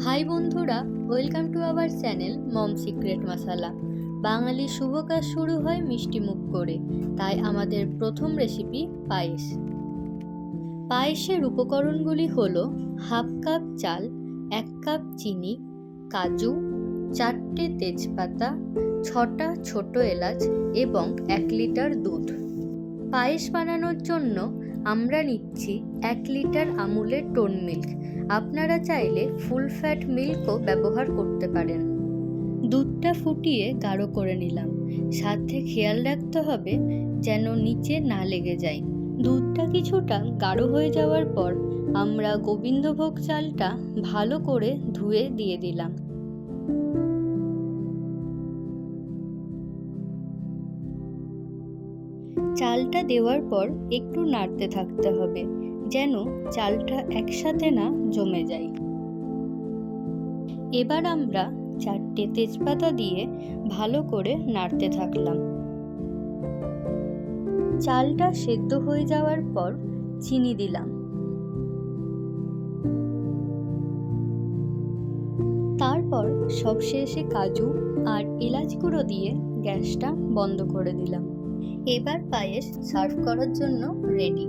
High বন্ধুরা, welcome to our channel mom secret masala. বাঙালির শুভ কাজ শুরু হয় মিষ্টি মুখ করে, তাই আমাদের প্রথম রেসিপি পায়েস। পায়েসের উপকরণগুলি হলো হাফ কাপ চাল, 1 কাপ চিনি, কাজু, 4টে তেজপাতা, 6টা ছোট এলাচ এবং 1 লিটার দুধ। পায়েস বানানোর জন্য আমরা নিচ্ছি 1 লিটার আমুলের টোন মিল্ক। আপনারা চাইলে ফুল ফ্যাট মিল্কও ব্যবহার করতে পারেন। দুধটা ফুটিয়ে গাঢ় করে নিলাম। সাথে খেয়াল রাখতে হবে যেন নিচে না লেগে যায়। দুধটা কিছুটা গাঢ় হয়ে যাওয়ার পর আমরা গোবিন্দভোগ চালটা ভালো করে ধুয়ে দিয়ে দিলাম। চালটা দেওয়ার পর একটু নাড়তে থাকতে হবে যেন চালটা একসাথে না জমে যায়। এবার আমরা 4টে তেজপাতা দিয়ে ভালো করে নাড়তে থাকলাম। চালটা সেদ্ধ হয়ে যাওয়ার পর চিনি দিলাম। তারপর সবশেষে কাজু আর এলাচ গুঁড়ো দিয়ে গ্যাসটা বন্ধ করে দিলাম। এবার পায়েস সার্ভ করার জন্য রেডি।